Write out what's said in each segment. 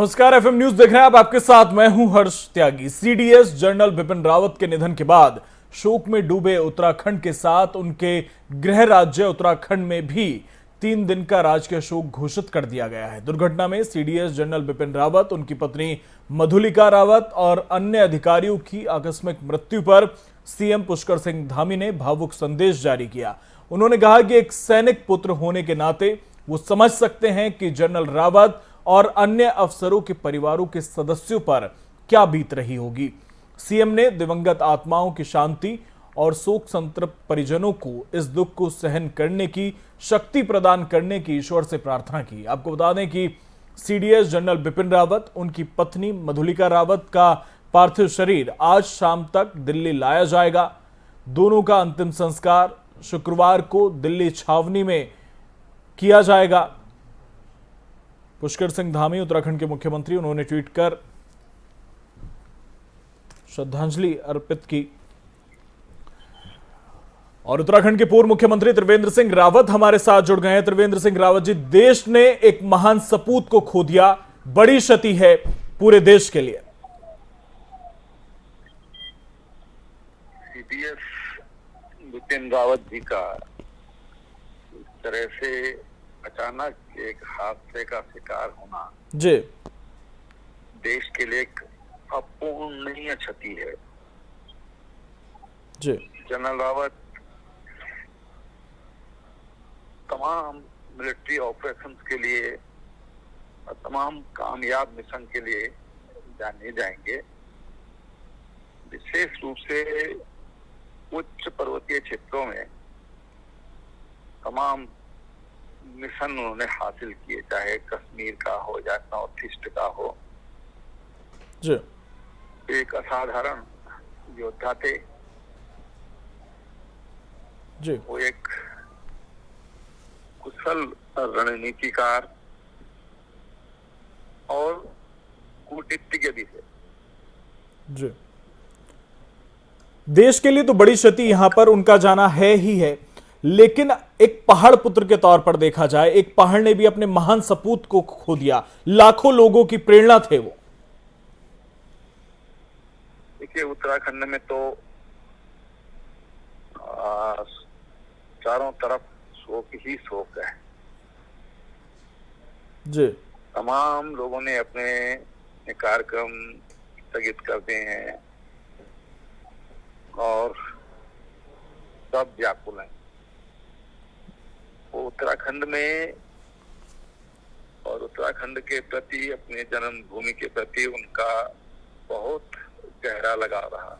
नमस्कार, FM news देख रहे हैं आप। आपके साथ मैं हूं हर्ष त्यागी। सीडीएस जनरल बिपिन रावत के निधन के बाद शोक में डूबे उत्तराखंड के साथ उनके गृह राज्य उत्तराखंड में भी 3 दिन का राजकीय शोक घोषित कर दिया गया है। दुर्घटना में सीडीएस जनरल बिपिन रावत, उनकी पत्नी मधुलिका रावत और अन्य अधिकारियों की आकस्मिक मृत्यु पर सीएम पुष्कर सिंह धामी ने भावुक संदेश जारी किया। उन्होंने कहा कि एक सैनिक पुत्र होने के नाते वो समझ सकते हैं कि जनरल रावत और अन्य अफसरों के परिवारों के सदस्यों पर क्या बीत रही होगी। सीएम ने दिवंगत आत्माओं की शांति और शोक संतप्त परिजनों को इस दुख को सहन करने की शक्ति प्रदान करने की ईश्वर से प्रार्थना की। आपको बता दें कि सीडीएस जनरल बिपिन रावत, उनकी पत्नी मधुलिका रावत का पार्थिव शरीर आज शाम तक दिल्ली लाया जाएगा। दोनों का अंतिम संस्कार शुक्रवार को दिल्ली छावनी में किया जाएगा। पुष्कर सिंह धामी उत्तराखंड के मुख्यमंत्री, उन्होंने ट्वीट कर श्रद्धांजलि अर्पित की। और उत्तराखंड के पूर्व मुख्यमंत्री त्रिवेंद्र सिंह रावत हमारे साथ जुड़ गए हैं। त्रिवेंद्र सिंह रावत जी, देश ने एक महान सपूत को खो दिया, बड़ी क्षति है पूरे देश के लिए। सीडीएस बिपिन रावत जी का इस तरह से अचानक एक हादसे का शिकार होना जी देश के लिए एक अपूर्णनीय क्षति है। जी जनरल रावत तमाम मिलिट्री ऑपरेशंस के लिए और तमाम कामयाब मिशन के लिए जाने जाएंगे। विशेष रूप से उच्च पर्वतीय क्षेत्रों में तमाम मिशन उन्होंने हासिल किए, चाहे कश्मीर का हो या नॉर्थ ईस्ट का हो। जी एक असाधारण योद्धा थे जी वो, एक कुशल रणनीतिकार और कूटनीतिज्ञ भी थे। जी देश के लिए तो बड़ी क्षति यहां पर उनका जाना है ही है, लेकिन एक पहाड़ पुत्र के तौर पर देखा जाए, एक पहाड़ ने भी अपने महान सपूत को खो दिया। लाखों लोगों की प्रेरणा थे वो। देखिए, उत्तराखंड में तो चारों तरफ शोक ही शोक है। जी तमाम लोगों ने अपने कार्यक्रम स्थगित कर दिए हैं और सब व्याकुल हैं। वो उत्तराखंड में और उत्तराखंड के प्रति, अपने जन्मभूमि के प्रति उनका बहुत गहरा लगाव रहा।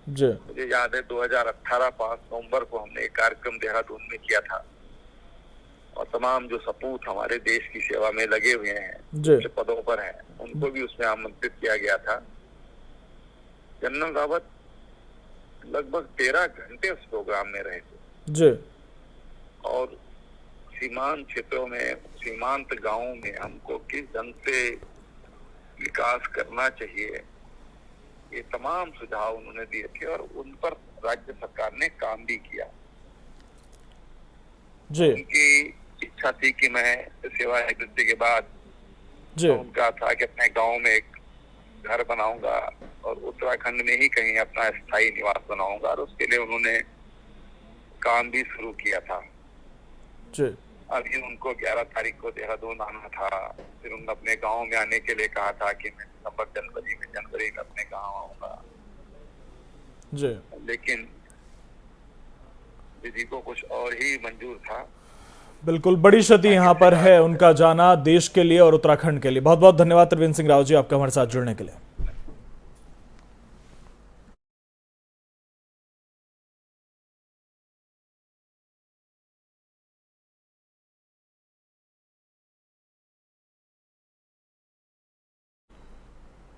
जी मुझे याद है 2018 5 नवंबर को हमने एक कार्यक्रम देहरादून में किया था और तमाम जो सपूत हमारे देश की सेवा में लगे हुए हैं, जो पदों पर हैं, उनको भी उसमें आमंत्रित किया गया था। जनरल रावत लगभग 13 घंटे उस प्रोग्राम में रहे थे जी और सीमांत क्षेत्रों में, सीमांत गांवों में हमको किस ढंग से विकास करना चाहिए, ये तमाम सुझाव उन्होंने दिए थे और उन पर राज्य सरकार ने काम भी किया। जी उनकी इच्छा थी कि मैं सेवा निवृत्ति के बाद, उनका था कि अपने गांव में एक घर बनाऊंगा और उत्तराखंड में ही कहीं अपना स्थायी निवास बनाऊंगा, और उसके लिए उन्होंने काम भी शुरू किया था। जी अभी उनको 11 तारीख को देहरादून आना था। फिर उन्होंने अपने गांव में आने के लिए कहा था कि मैं दिसंबर जनवरी में अपने गांव आऊंगा। जी लेकिन दीदी को कुछ और ही मंजूर था। बिल्कुल, बड़ी क्षति यहां पर है, उनका जाना देश के लिए और उत्तराखंड के लिए। बहुत बहुत धन्यवाद त्रिवेंद्र सिंह रावत जी, आपका हमारे साथ जुड़ने के लिए।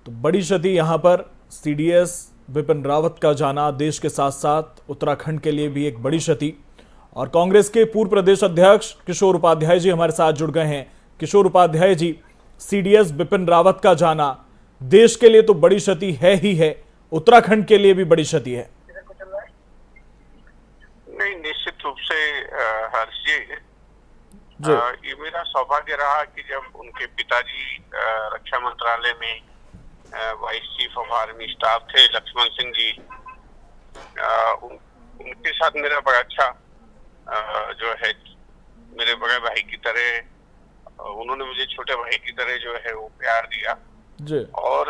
तो बड़ी क्षति यहां पर सीडीएस बिपिन रावत का जाना देश के साथ साथ उत्तराखंड के लिए भी एक बड़ी क्षति। और कांग्रेस के पूर्व प्रदेश अध्यक्ष किशोर उपाध्याय जी हमारे साथ जुड़ गए हैं। किशोर उपाध्याय जी, सीडीएस बिपिन रावत का जाना देश के लिए तो बड़ी क्षति है ही है, उत्तराखंड के लिए भी बड़ी क्षति है। नहीं, निश्चित रूप से हर्ष जी, ये मेरा सौभाग्य रहा कि जब उनके पिताजी रक्षा मंत्रालय में vice chief of army staff थे, लक्ष्मण सिंह जी, उनके साथ मेरा बड़ा अच्छा जो है, मेरे बड़े भाई की तरह उन्होंने मुझे छोटे भाई की तरह जो है वो प्यार दिया जी। और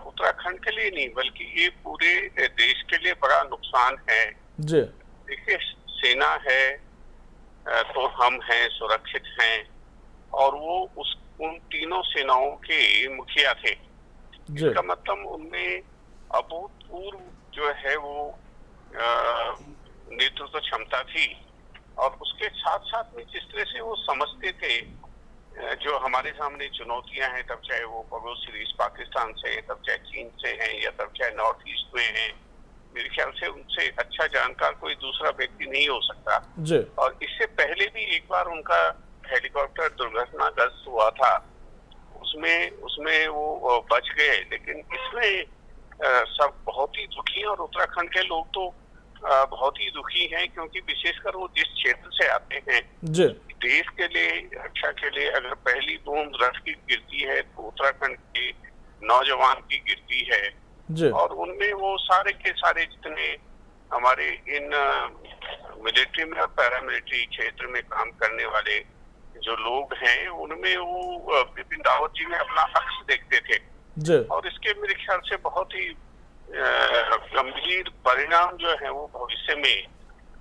उत्तराखंड के लिए नहीं बल्कि ये पूरे देश के लिए बड़ा नुकसान है जी। देखिए, सेना है तो हम हैं, सुरक्षित हैं, और वो उन तीनों सेनाओं के मुखिया थे। इसका मतलब उनमें अभूतपूर्व जो है वो नेतृत्व क्षमता थी, और उसके साथ साथ में जिस तरह से वो समझते थे जो हमारे सामने चुनौतियां हैं, तब चाहे वो पड़ोसी देश पाकिस्तान से, तब चाहे चीन से हैं, या तब चाहे नॉर्थ ईस्ट में हैं, मेरे ख्याल से उनसे अच्छा जानकार कोई दूसरा व्यक्ति नहीं हो सकता जी। और इससे पहले भी एक बार उनका हेलीकॉप्टर दुर्घटनाग्रस्त हुआ था, उसमें वो बच गए, लेकिन इसमें सब बहुत ही दुखी हैं, और उत्तराखंड के लोग तो बहुत ही दुखी हैं, क्योंकि विशेषकर वो जिस क्षेत्र से आते हैं जी। देश के लिए, रक्षा के लिए अगर पहली बूंद रथ की गिरती है तो उत्तराखंड के नौजवान की गिरती है जी। और उनमें वो सारे के सारे जितने हमारे इन मिलिट्री में और पैरामिलिट्री क्षेत्र में काम करने वाले जो लोग हैं, उनमें वो बिपिन रावत जी में अपना अक्स देखते थे जी। और इसके मेरे ख्याल से बहुत ही गंभीर परिणाम जो है वो भविष्य में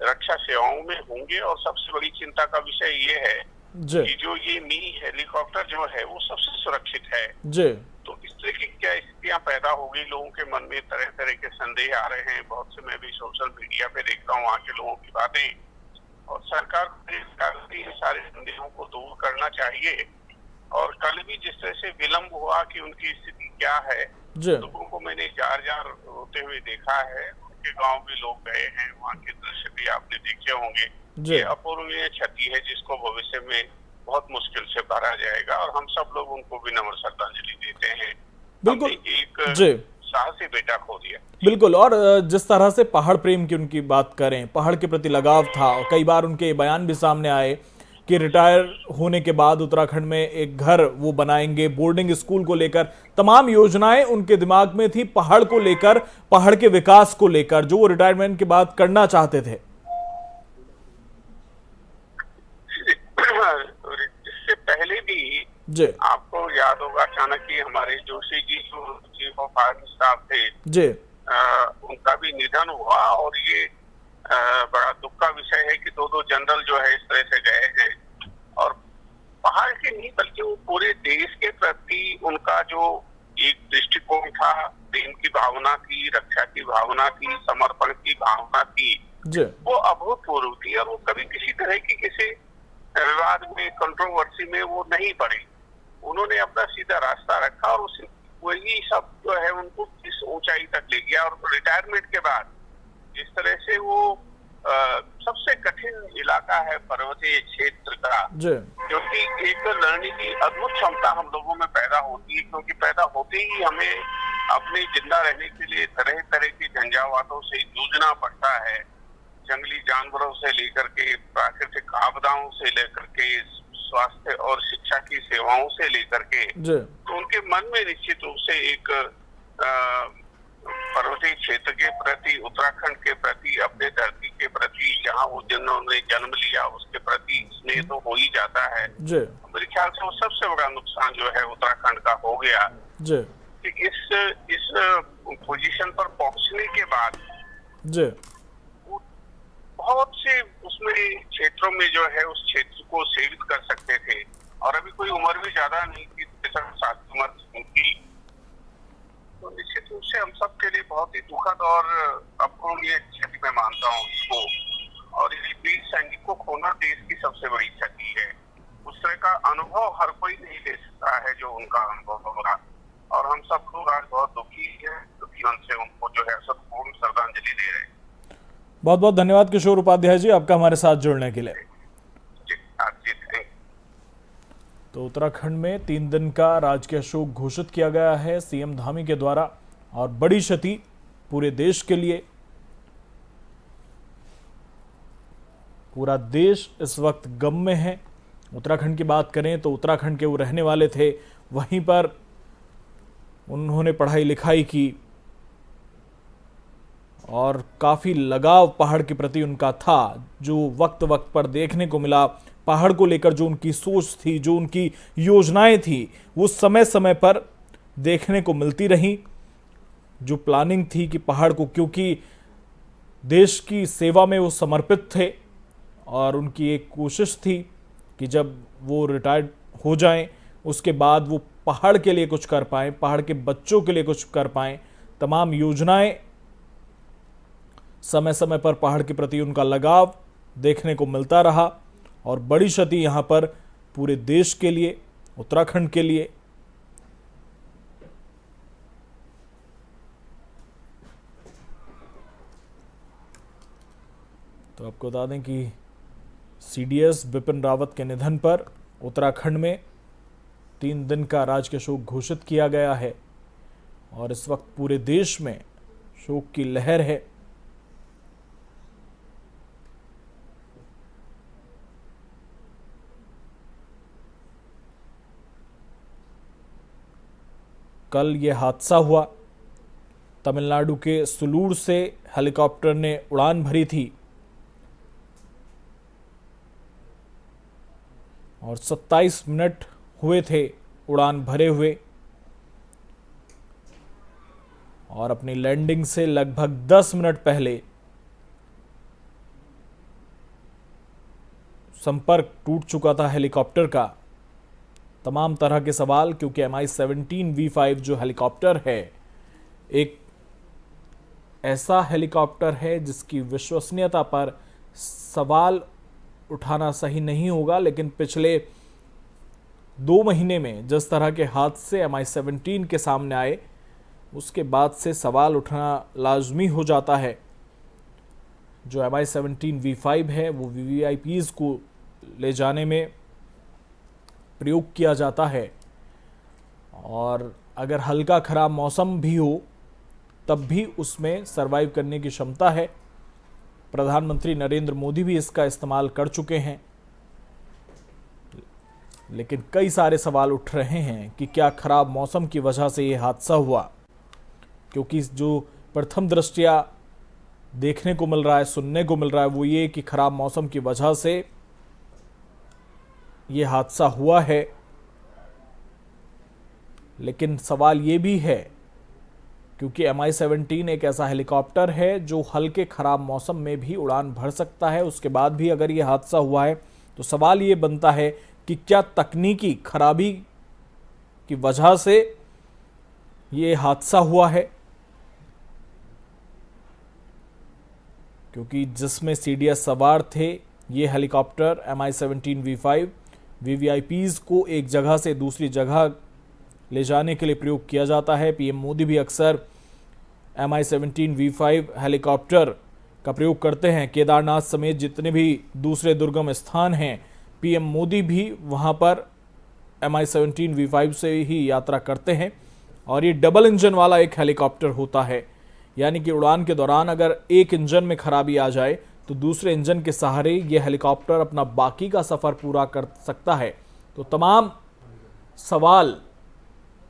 रक्षा सेवाओं में होंगे। और सबसे बड़ी चिंता का विषय ये है कि जो ये मी हेलीकॉप्टर जो है वो सबसे सुरक्षित है जी। तो इस तरह की क्या स्थितियां पैदा हो गई, लोगों के मन में तरह तरह के संदेह आ रहे हैं। बहुत से मैं भी सोशल मीडिया पे देखता हूँ वहाँ के लोगों की बातें, और सरकार को इन सारे संदेहों को दूर करना चाहिए। और कल भी जिस तरह से विलम्ब हुआ कि उनकी स्थिति क्या है, लोगों को मैंने जार रोते हुए देखा है, उनके गांव भी लोग गए हैं, वहाँ के दृश्य भी आपने देखे होंगे। ये अपूर्णीय क्षति है जिसको भविष्य में बहुत मुश्किल से भरा जाएगा, और हम सब लोग उनको भी नम्र श्रद्धांजलि देते हैं। बिल्कुल एक साहसी बेटा खो दिया। बिल्कुल। और जिस तरह से पहाड़ प्रेम की उनकी बात करें, पहाड़ के प्रति लगाव था, और कई बार उनके बयान भी सामने आए कि रिटायर होने के बाद उत्तराखंड में एक घर वो बनाएंगे, बोर्डिंग स्कूल को लेकर तमाम योजनाएं उनके दिमाग में थी, पहाड़ को लेकर, पहाड़ के विकास को लेकर, जो वो रिटायरमेंट के बाद करना चाहते थे। इससे पहले भी जी, आपको याद होगा अचानक ही हमारे जोशी जी जो चीफ ऑफ आर्मी स्टाफ थे जी, उनका भी निधन हुआ, और ये बड़ा दुख का विषय है कि दो जनरल जो है इस तरह से गए हैं। और पहाड़ के नहीं बल्कि वो पूरे देश के प्रति उनका जो एक दृष्टिकोण था, प्रेम की भावना थी, रक्षा की भावना थी, समर्पण की भावना थी, वो अभूतपूर्व थी। और वो कभी किसी तरह की किसी विवाद में, कंट्रोवर्सी में वो नहीं पड़े। उन्होंने अपना सीधा रास्ता रखा, और वही सब जो है उनको इस ऊंचाई तक ले गया। और रिटायरमेंट के बाद जिस तरह से वो सबसे कठिन इलाका है पर्वतीय क्षेत्र का, क्योंकि एक लड़ने की अद्भुत क्षमता हम लोगों में पैदा होती है, क्योंकि पैदा होते ही हमें अपने जिंदा रहने के लिए तरह तरह की झंझावातों से जूझना पड़ता है, जंगली जानवरों से लेकर के, प्राकृतिक आपदाओं से लेकर के, स्वास्थ्य और शिक्षा की सेवाओं से लेकर के। तो उनके मन में निश्चित रूप से एक पर्वतीय क्षेत्र के प्रति, उत्तराखंड के प्रति, अपने धरती के प्रति, जहाँ वो जिन्होंने जन्म लिया उसके प्रति स्नेह तो हो ही जाता है। मेरे ख्याल से वो सबसे बड़ा नुकसान जो है उत्तराखंड का हो गया कि इस पोजीशन पर पहुंचने के बाद बहुत से उसमें क्षेत्रों में जो है उस क्षेत्र को सेवित कर सकते थे, और अभी कोई उम्र भी ज्यादा नहीं थी, 60 उम्र उनकी। तो निश्चित रूप से हम सब के लिए बहुत ही दुखद और अपूर्णीय क्षति मैं मानता हूँ इसको। और ये वीर सैनिक को खोना देश की सबसे बड़ी क्षति है। उस तरह का अनुभव हर कोई नहीं ले सकता है जो उनका अनुभव होगा, और हम सब लोग आज बहुत दुखी है, दुखी मन से उनको जो है सदपूर्ण श्रद्धांजलि दे रहे हैं। बहुत बहुत धन्यवाद किशोर उपाध्याय जी, आपका हमारे साथ जुड़ने के लिए। तो उत्तराखंड में 3 दिन का राजकीय शोक घोषित किया गया है सीएम धामी के द्वारा, और बड़ी क्षति पूरे देश के लिए। पूरा देश इस वक्त गम में है। उत्तराखंड की बात करें तो उत्तराखंड के वो रहने वाले थे, वहीं पर उन्होंने पढ़ाई लिखाई की और काफ़ी लगाव पहाड़ के प्रति उनका था, जो वक्त वक्त पर देखने को मिला। पहाड़ को लेकर जो उनकी सोच थी, जो उनकी योजनाएं थी, वो समय समय पर देखने को मिलती रहीं। जो प्लानिंग थी कि पहाड़ को, क्योंकि देश की सेवा में वो समर्पित थे और उनकी एक कोशिश थी कि जब वो रिटायर्ड हो जाएं उसके बाद वो पहाड़ के लिए कुछ कर पाएं, पहाड़ के बच्चों के लिए कुछ कर पाएं। तमाम योजनाएं, समय समय पर पहाड़ के प्रति उनका लगाव देखने को मिलता रहा और बड़ी क्षति यहाँ पर पूरे देश के लिए, उत्तराखंड के लिए। तो आपको बता दें कि सीडीएस बिपिन रावत के निधन पर उत्तराखंड में 3 दिन का राजकीय शोक घोषित किया गया है और इस वक्त पूरे देश में शोक की लहर है। कल ये हादसा हुआ, तमिलनाडु के सुलूर से हेलीकॉप्टर ने उड़ान भरी थी और 27 मिनट हुए थे उड़ान भरे हुए और अपनी लैंडिंग से लगभग 10 मिनट पहले संपर्क टूट चुका था हेलीकॉप्टर का। तमाम तरह के सवाल, क्योंकि Mi-17 V5 जो हेलीकॉप्टर है, एक ऐसा हेलीकॉप्टर है जिसकी विश्वसनीयता पर सवाल उठाना सही नहीं होगा, लेकिन पिछले 2 महीने में जिस तरह के हादसे Mi-17 के सामने आए, उसके बाद से सवाल उठना लाजमी हो जाता है। जो Mi-17 V5 है वो VVIPs को ले जाने में प्रयोग किया जाता है और अगर हल्का खराब मौसम भी हो तब भी उसमें सरवाइव करने की क्षमता है। प्रधानमंत्री नरेंद्र मोदी भी इसका इस्तेमाल कर चुके हैं, लेकिन कई सारे सवाल उठ रहे हैं कि क्या खराब मौसम की वजह से ये हादसा हुआ, क्योंकि जो प्रथम दृष्टया देखने को मिल रहा है, सुनने को मिल रहा है, वो ये कि खराब मौसम की वजह से ये हादसा हुआ है। लेकिन सवाल ये भी है, क्योंकि Mi-17 एक ऐसा हेलीकॉप्टर है जो हल्के खराब मौसम में भी उड़ान भर सकता है, उसके बाद भी अगर ये हादसा हुआ है तो सवाल ये बनता है कि क्या तकनीकी खराबी की वजह से ये हादसा हुआ है, क्योंकि जिसमें सीडीएस सवार थे ये हेलीकॉप्टर Mi-17 V5 VVIPs को एक जगह से दूसरी जगह ले जाने के लिए प्रयोग किया जाता है। पीएम मोदी भी अक्सर Mi-17 V5 हेलीकॉप्टर का प्रयोग करते हैं। केदारनाथ समेत जितने भी दूसरे दुर्गम स्थान हैं, पीएम मोदी भी वहां पर Mi-17 V5 से ही यात्रा करते हैं और ये डबल इंजन वाला एक हेलीकॉप्टर होता है, यानी कि उड़ान के दौरान अगर एक इंजन में खराबी आ जाए तो दूसरे इंजन के सहारे ये हेलीकॉप्टर अपना बाकी का सफ़र पूरा कर सकता है। तो तमाम सवाल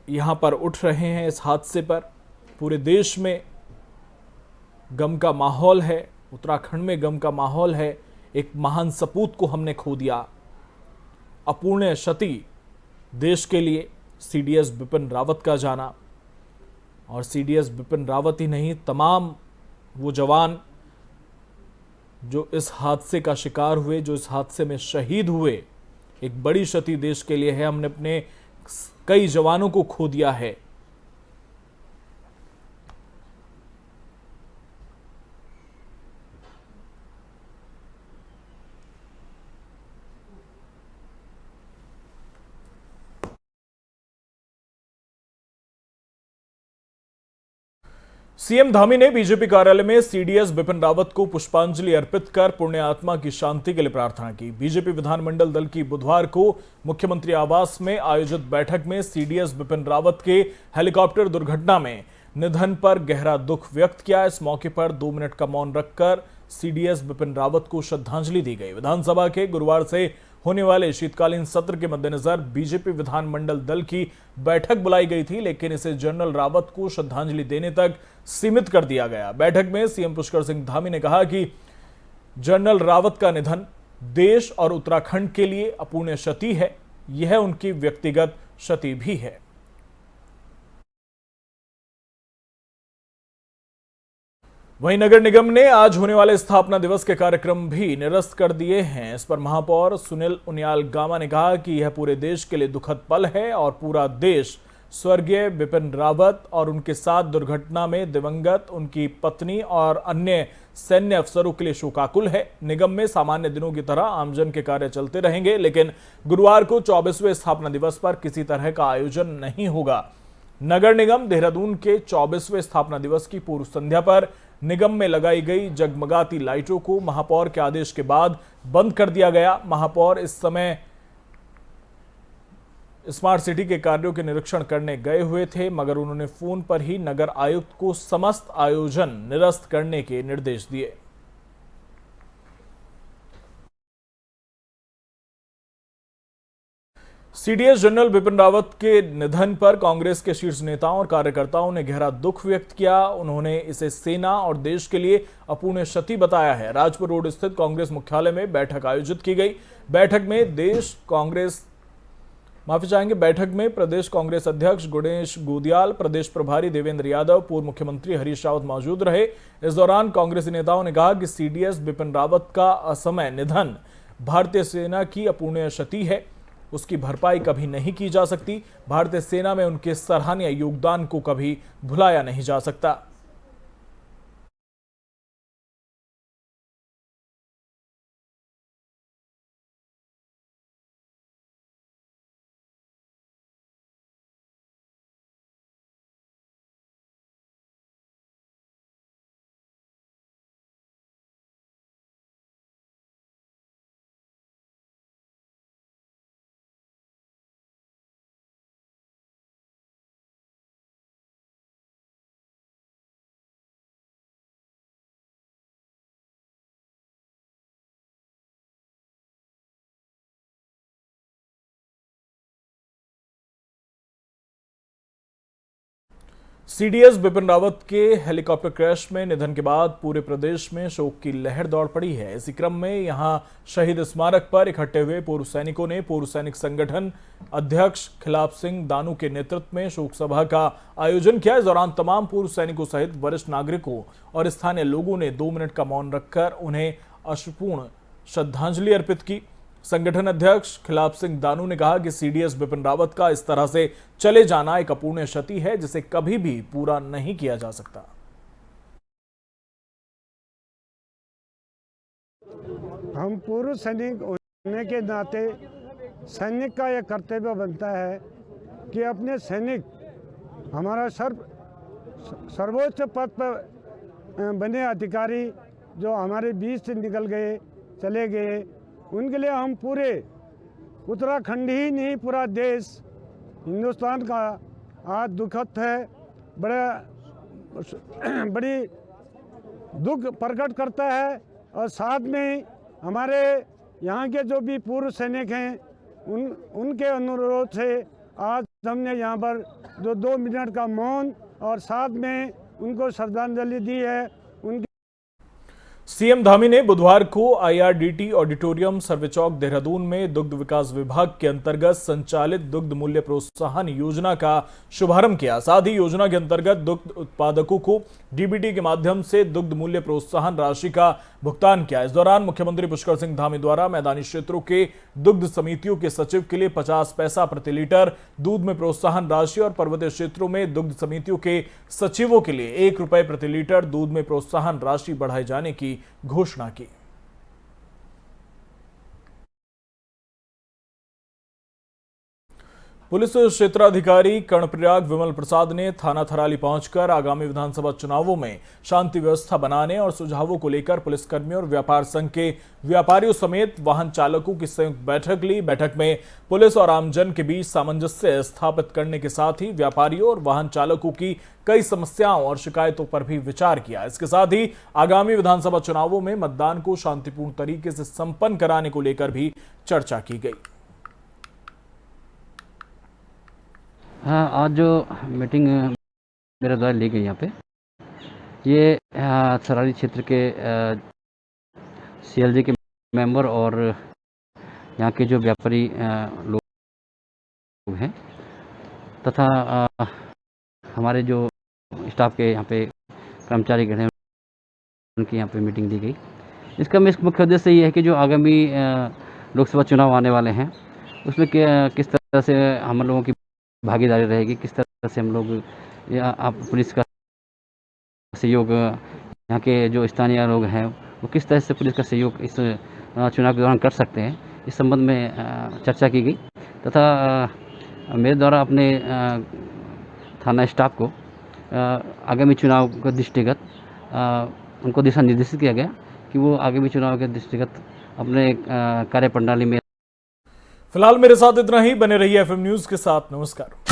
यहाँ पर उठ रहे हैं इस हादसे पर। पूरे देश में गम का माहौल है, उत्तराखंड में गम का माहौल है। एक महान सपूत को हमने खो दिया, अपूर्णीय क्षति देश के लिए सीडीएस बिपिन रावत का जाना। और सीडीएस बिपिन रावत ही नहीं, तमाम वो जवान जो इस हादसे का शिकार हुए, जो इस हादसे में शहीद हुए, एक बड़ी क्षति देश के लिए है। हमने अपने कई जवानों को खो दिया है। सीएम धामी ने बीजेपी कार्यालय में सीडीएस बिपिन रावत को पुष्पांजलि अर्पित कर पुण्य आत्मा की शांति के लिए प्रार्थना की। बीजेपी विधानमंडल दल की बुधवार को मुख्यमंत्री आवास में आयोजित बैठक में सीडीएस बिपिन रावत के हेलीकॉप्टर दुर्घटना में निधन पर गहरा दुख व्यक्त किया। इस मौके पर 2 मिनट का मौन रखकर सीडीएस बिपिन रावत को श्रद्धांजलि दी गई। विधानसभा के गुरुवार से होने वाले शीतकालीन सत्र के मद्देनजर बीजेपी विधानमंडल दल की बैठक बुलाई गई थी, लेकिन इसे जनरल रावत को श्रद्धांजलि देने तक सीमित कर दिया गया। बैठक में सीएम पुष्कर सिंह धामी ने कहा कि जनरल रावत का निधन देश और उत्तराखंड के लिए अपूर्णीय क्षति है, यह उनकी व्यक्तिगत क्षति भी है। वहीं नगर निगम ने आज होने वाले स्थापना दिवस के कार्यक्रम भी निरस्त कर दिए हैं। इस पर महापौर सुनील उनियाल गामा ने कहा कि यह पूरे देश के लिए दुखद पल है और पूरा देश स्वर्गीय बिपिन रावत और उनके साथ दुर्घटना में दिवंगत उनकी पत्नी और अन्य सैन्य अफसरों के लिए शोकाकुल है। निगम में सामान्य दिनों की तरह आमजन के कार्य चलते रहेंगे, लेकिन गुरुवार को 24वें स्थापना दिवस पर किसी तरह का आयोजन नहीं होगा। नगर निगम देहरादून के 24वें स्थापना दिवस की पूर्व संध्या पर निगम में लगाई गई जगमगाती लाइटों को महापौर के आदेश के बाद बंद कर दिया गया। महापौर इस समय स्मार्ट सिटी के कार्यों के निरीक्षण करने गए हुए थे, मगर उन्होंने फोन पर ही नगर आयुक्त को समस्त आयोजन निरस्त करने के निर्देश दिए। सीडीएस जनरल बिपिन रावत के निधन पर कांग्रेस के शीर्ष नेताओं और कार्यकर्ताओं ने गहरा दुख व्यक्त किया। उन्होंने इसे सेना और देश के लिए अपूर्णीय क्षति बताया है। राजपुर रोड स्थित कांग्रेस मुख्यालय में बैठक आयोजित की गई। बैठक में प्रदेश कांग्रेस अध्यक्ष गणेश गोदियाल, प्रदेश प्रभारी देवेंद्र यादव, पूर्व मुख्यमंत्री हरीश रावत मौजूद रहे। इस दौरान कांग्रेसी नेताओं ने कहा कि सीडीएस बिपिन रावत का असमय निधन भारतीय सेना की अपूर्णीय क्षति है, उसकी भरपाई कभी नहीं की जा सकती। भारतीय सेना में उनके सराहनीय योगदान को कभी भुलाया नहीं जा सकता। सीडीएस बिपिन रावत के हेलीकॉप्टर क्रैश में निधन के बाद पूरे प्रदेश में शोक की लहर दौड़ पड़ी है। इसी क्रम में यहां शहीद स्मारक पर इकट्ठे हुए पूर्व सैनिकों ने पूर्व सैनिक संगठन अध्यक्ष खिलाफ सिंह दानू के नेतृत्व में शोक सभा का आयोजन किया। इस दौरान तमाम पूर्व सैनिकों सहित वरिष्ठ नागरिकों और स्थानीय लोगों ने 2 मिनट का मौन रखकर उन्हें अश्रुपूर्ण श्रद्धांजलि अर्पित की। संगठन अध्यक्ष खिलाफ सिंह दानू ने कहा कि सीडीएस बिपिन रावत का इस तरह से चले जाना एक अपूर्णीय क्षति है, जिसे कभी भी पूरा नहीं किया जा सकता। हम पूर्व सैनिक होने के नाते सैनिक का यह कर्तव्य बनता है कि अपने सैनिक, हमारा सर्वोच्च पद पर बने अधिकारी जो हमारे बीच से निकल गए, चले गए, उनके लिए हम पूरे उत्तराखंड ही नहीं, पूरा देश, हिंदुस्तान का आज दुखद है, बड़ी दुख प्रकट करता है। और साथ में हमारे यहाँ के जो भी पूर्व सैनिक हैं उनके अनुरोध से आज हमने यहाँ पर जो 2 मिनट का मौन और साथ में उनको श्रद्धांजलि दी है। सीएम धामी ने बुधवार को आईआरडीटी ऑडिटोरियम सर्वे चौक देहरादून में दुग्ध विकास विभाग के अंतर्गत संचालित दुग्ध मूल्य प्रोत्साहन योजना का शुभारंभ किया। साथ ही योजना के अंतर्गत दुग्ध उत्पादकों को डीबीटी के माध्यम से दुग्ध मूल्य प्रोत्साहन राशि का भुगतान किया। इस दौरान मुख्यमंत्री पुष्कर सिंह धामी द्वारा मैदानी क्षेत्रों के दुग्ध समितियों के सचिव के लिए 50 पैसा प्रति लीटर दूध में प्रोत्साहन राशि और पर्वतीय क्षेत्रों में दुग्ध समितियों के सचिवों के लिए 1 रुपए प्रति लीटर दूध में प्रोत्साहन राशि बढ़ाए जाने की घोषणा की। पुलिस क्षेत्राधिकारी कर्णप्रयाग विमल प्रसाद ने थाना थराली पहुंचकर आगामी विधानसभा चुनावों में शांति व्यवस्था बनाने और सुझावों को लेकर पुलिसकर्मियों और व्यापार संघ के व्यापारियों समेत वाहन चालकों की संयुक्त बैठक ली। बैठक में पुलिस और आमजन के बीच सामंजस्य स्थापित करने के साथ ही व्यापारियों और वाहन चालकों की कई समस्याओं और शिकायतों पर भी विचार किया। इसके साथ ही आगामी विधानसभा चुनावों में मतदान को शांतिपूर्ण तरीके से संपन्न कराने को लेकर भी चर्चा की गई। हाँ, आज जो मीटिंग मेरे द्वारा ली गई यहाँ पे, ये थराली क्षेत्र के सीएलजी के मेंबर और यहाँ के जो व्यापारी लोग हैं तथा हमारे जो स्टाफ के यहाँ पे कर्मचारी गण हैं, उनकी यहाँ पे मीटिंग दी गई। इसका मुख्य उद्देश्य ये है कि जो आगामी लोकसभा चुनाव आने वाले हैं उसमें किस तरह से हम लोगों की भागीदारी रहेगी, किस तरह से हम लोग आप पुलिस का सहयोग, यहाँ के जो स्थानीय लोग हैं वो किस तरह से पुलिस का सहयोग इस चुनाव के दौरान कर सकते हैं, इस संबंध में चर्चा की गई तथा मेरे द्वारा अपने थाना स्टाफ को आगामी चुनाव के दृष्टिगत उनको दिशा निर्देशित किया गया कि वो आगामी चुनाव के दृष्टिगत अपने कार्यप्रणाली में। फिलहाल मेरे साथ इतना ही। बने रहिए एफएम न्यूज के साथ। नमस्कार।